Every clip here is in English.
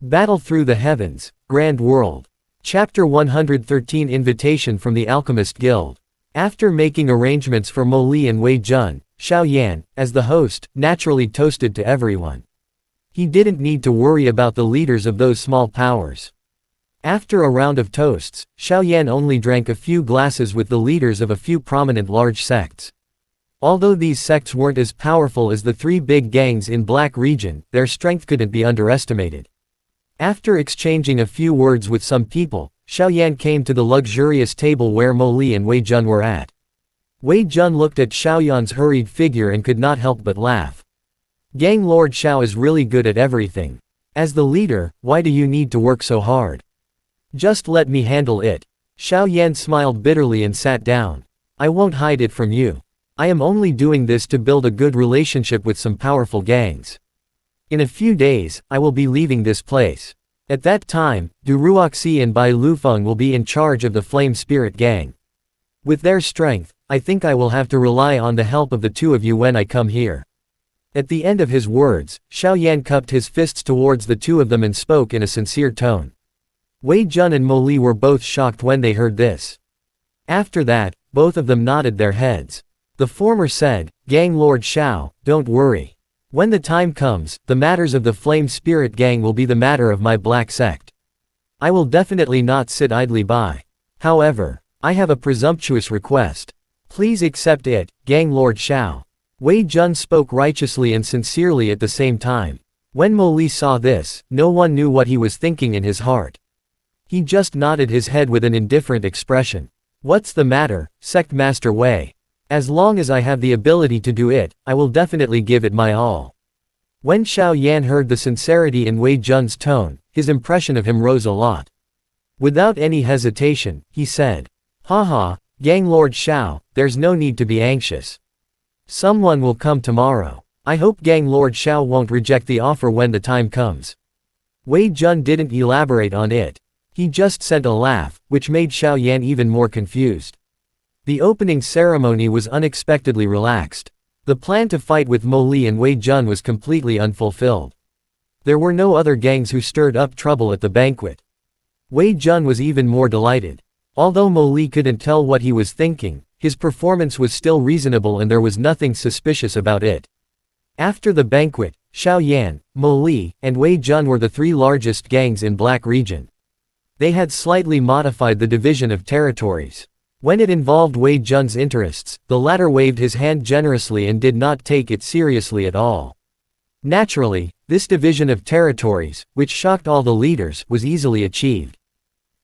Battle Through the Heavens, Grand World. Chapter 113 Invitation from the Alchemist Guild. After making arrangements for Mo Li and Wei Jun, Xiao Yan, as the host, naturally toasted to everyone. He didn't need to worry about the leaders of those small powers. After a round of toasts, Xiao Yan only drank a few glasses with the leaders of a few prominent large sects. Although these sects weren't as powerful as the three big gangs in Black Region, their strength couldn't be underestimated. After exchanging a few words with some people, Xiao Yan came to the luxurious table where Mo Li and Wei Jun were at. Wei Jun looked at Xiao Yan's hurried figure and could not help but laugh. Gang Lord Xiao is really good at everything. As the leader, why do you need to work so hard? Just let me handle it. Xiao Yan smiled bitterly and sat down. I won't hide it from you. I am only doing this to build a good relationship with some powerful gangs. In a few days, I will be leaving this place. At that time, Du Ruoxi and Bai Lufeng will be in charge of the Flame Spirit Gang. With their strength, I think I will have to rely on the help of the two of you when I come here. At the end of his words, Xiao Yan cupped his fists towards the two of them and spoke in a sincere tone. Wei Jun and Mo Li were both shocked when they heard this. After that, both of them nodded their heads. The former said, Gang Lord Xiao, don't worry. When the time comes, the matters of the Flame Spirit Gang will be the matter of my black sect. I will definitely not sit idly by. However, I have a presumptuous request. Please accept it, Gang Lord Xiao. Wei Jun spoke righteously and sincerely at the same time. When Mo Li saw this, no one knew what he was thinking in his heart. He just nodded his head with an indifferent expression. What's the matter, Sect Master Wei? As long as I have the ability to do it, I will definitely give it my all. When Xiao Yan heard the sincerity in Wei Jun's tone, his impression of him rose a lot. Without any hesitation, he said, Haha, Gang Lord Xiao, there's no need to be anxious. Someone will come tomorrow. I hope Gang Lord Xiao won't reject the offer when the time comes. Wei Jun didn't elaborate on it. He just sent a laugh, which made Xiao Yan even more confused. The opening ceremony was unexpectedly relaxed. The plan to fight with Mo Li and Wei Jun was completely unfulfilled. There were no other gangs who stirred up trouble at the banquet. Wei Jun was even more delighted. Although Mo Li couldn't tell what he was thinking, his performance was still reasonable and there was nothing suspicious about it. After the banquet, Xiao Yan, Mo Li, and Wei Jun were the three largest gangs in Black Region. They had slightly modified the division of territories. When it involved Wei Jun's interests, the latter waved his hand generously and did not take it seriously at all. Naturally, this division of territories, which shocked all the leaders, was easily achieved.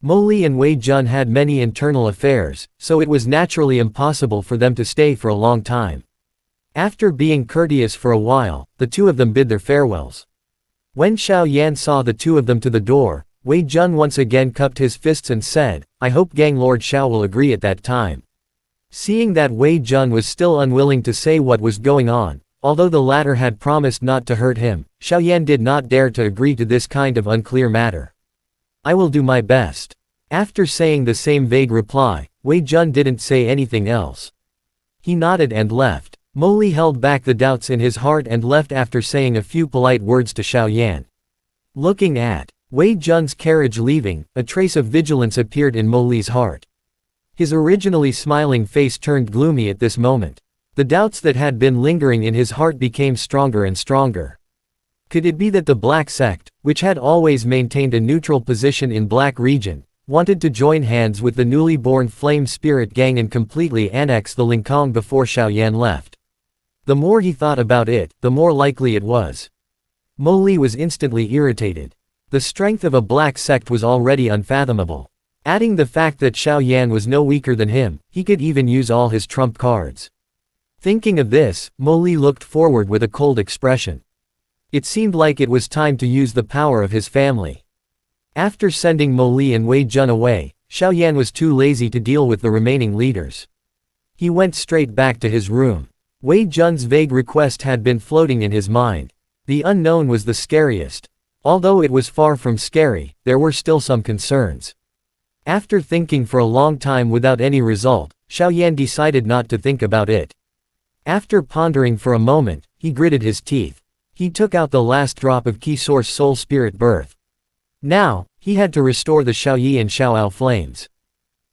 Mo Li and Wei Jun had many internal affairs, so it was naturally impossible for them to stay for a long time. After being courteous for a while, the two of them bid their farewells. When Xiao Yan saw the two of them to the door, Wei Jun once again cupped his fists and said, I hope Gang Lord Xiao will agree at that time. Seeing that Wei Jun was still unwilling to say what was going on, although the latter had promised not to hurt him, Xiao Yan did not dare to agree to this kind of unclear matter. I will do my best. After saying the same vague reply, Wei Jun didn't say anything else. He nodded and left. Mo Li held back the doubts in his heart and left after saying a few polite words to Xiao Yan. Looking at Wei Jun's carriage leaving, a trace of vigilance appeared in Mo Li's heart. His originally smiling face turned gloomy at this moment. The doubts that had been lingering in his heart became stronger and stronger. Could it be that the Black Sect, which had always maintained a neutral position in Black Region, wanted to join hands with the newly born Flame Spirit Gang and completely annex the Lingkong before Xiao Yan left? The more he thought about it, the more likely it was. Mo Li was instantly irritated. The strength of a black sect was already unfathomable. Adding the fact that Xiao Yan was no weaker than him, he could even use all his trump cards. Thinking of this, Mo Li looked forward with a cold expression. It seemed like it was time to use the power of his family. After sending Mo Li and Wei Jun away, Xiao Yan was too lazy to deal with the remaining leaders. He went straight back to his room. Wei Jun's vague request had been floating in his mind. The unknown was the scariest. Although it was far from scary, there were still some concerns. After thinking for a long time without any result, Xiao Yan decided not to think about it. After pondering for a moment, he gritted his teeth. He took out the last drop of Key Source Soul Spirit Birth. Now, he had to restore the Xiaoyi and Xiaoao flames.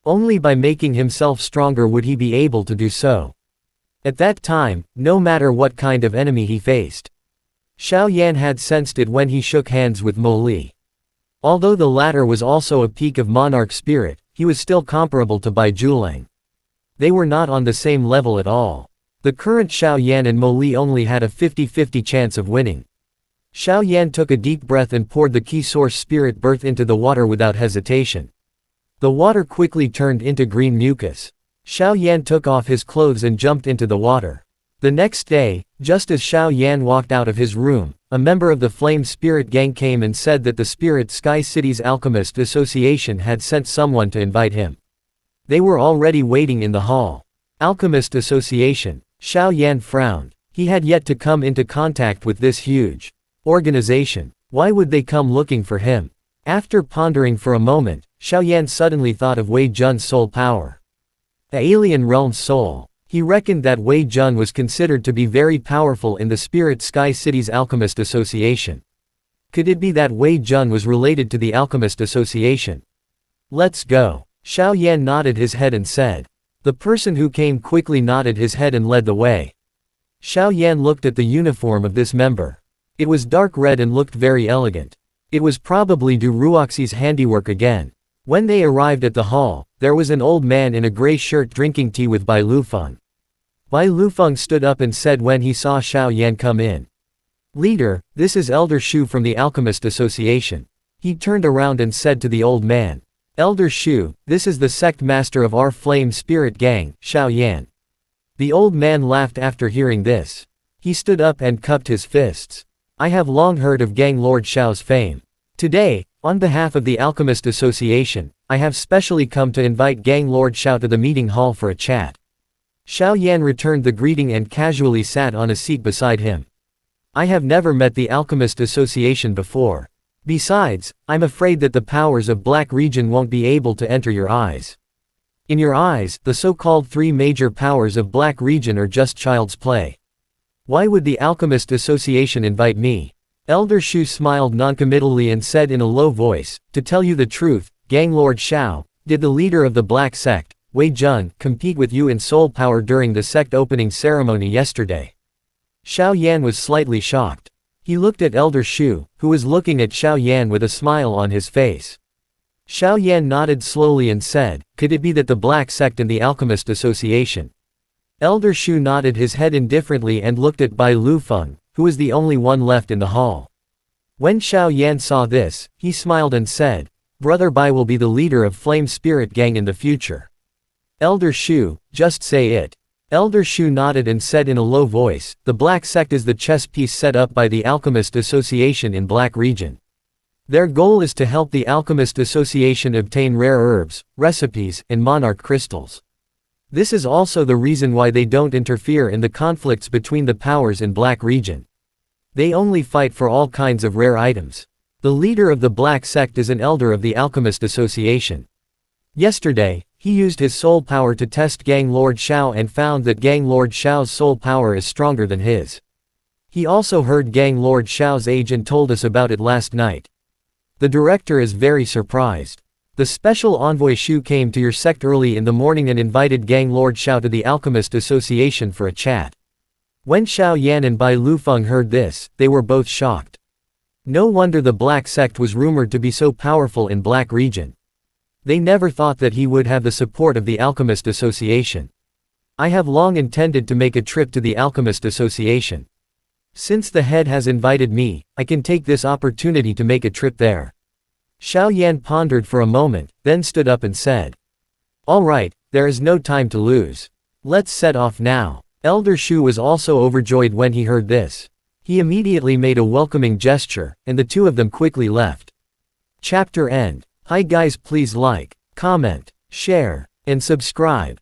Only by making himself stronger would he be able to do so. At that time, no matter what kind of enemy he faced. Xiao Yan had sensed it when he shook hands with Mo Li. Although the latter was also a peak of monarch spirit, he was still comparable to Bai Julang. They were not on the same level at all. The current Xiao Yan and Mo Li only had a 50-50 chance of winning. Xiao Yan took a deep breath and poured the key source spirit birth into the water without hesitation. The water quickly turned into green mucus. Xiao Yan took off his clothes and jumped into the water. The next day, just as Xiao Yan walked out of his room, a member of the Flame Spirit Gang came and said that the Spirit Sky City's Alchemist Association had sent someone to invite him. They were already waiting in the hall. Alchemist Association. Xiao Yan frowned. He had yet to come into contact with this huge organization. Why would they come looking for him? After pondering for a moment, Xiao Yan suddenly thought of Wei Jun's soul power. The alien realm's soul. He reckoned that Wei Jun was considered to be very powerful in the Spirit Sky City's Alchemist Association. Could it be that Wei Jun was related to the Alchemist Association? Let's go. Xiao Yan nodded his head and said. The person who came quickly nodded his head and led the way. Xiao Yan looked at the uniform of this member. It was dark red and looked very elegant. It was probably Du Ruoxi's handiwork again. When they arrived at the hall, there was an old man in a gray shirt drinking tea with Bai Lufeng. Bai Lufeng stood up and said when he saw Xiao Yan come in. Leader, this is Elder Shu from the Alchemist Association. He turned around and said to the old man. Elder Shu, this is the sect master of our Flame Spirit Gang, Xiao Yan. The old man laughed after hearing this. He stood up and cupped his fists. I have long heard of Gang Lord Xiao's fame. Today, on behalf of the Alchemist Association, I have specially come to invite Gang Lord Xiao to the meeting hall for a chat. Xiao Yan returned the greeting and casually sat on a seat beside him. I have never met the Alchemist Association before. Besides, I'm afraid that the powers of Black Region won't be able to enter your eyes. In your eyes, the so-called three major powers of Black Region are just child's play. Why would the Alchemist Association invite me? Elder Shu smiled noncommittally and said in a low voice, to tell you the truth, Gang Lord Xiao, did the leader of the Black Sect, Wei Jun, compete with you in soul power during the sect opening ceremony yesterday? Xiao Yan was slightly shocked. He looked at Elder Shu, who was looking at Xiao Yan with a smile on his face. Xiao Yan nodded slowly and said, could it be that the Black Sect and the Alchemist Association? Elder Shu nodded his head indifferently and looked at Bai Lufeng, who was the only one left in the hall. When Xiao Yan saw this, he smiled and said, Brother Bai will be the leader of Flame Spirit Gang in the future. Elder Shu, just say it. Elder Shu nodded and said in a low voice, the Black Sect is the chess piece set up by the Alchemist Association in Black Region. Their goal is to help the Alchemist Association obtain rare herbs, recipes, and monarch crystals. This is also the reason why they don't interfere in the conflicts between the powers in Black Region. They only fight for all kinds of rare items. The leader of the Black Sect is an elder of the Alchemist Association. Yesterday, he used his soul power to test Gang Lord Xiao and found that Gang Lord Xiao's soul power is stronger than his. He also heard Gang Lord Xiao's age and told us about it last night. The director is very surprised. The special envoy Shu came to your sect early in the morning and invited Gang Lord Xiao to the Alchemist Association for a chat. When Xiao Yan and Bai Lufeng heard this, they were both shocked. No wonder the Black Sect was rumored to be so powerful in Black Region. They never thought that he would have the support of the Alchemist Association. I have long intended to make a trip to the Alchemist Association. Since the head has invited me, I can take this opportunity to make a trip there. Xiao Yan pondered for a moment, then stood up and said. All right, there is no time to lose. Let's set off now. Elder Shu was also overjoyed when he heard this. He immediately made a welcoming gesture, and the two of them quickly left. Chapter end. Hi guys, please like, comment, share, and subscribe.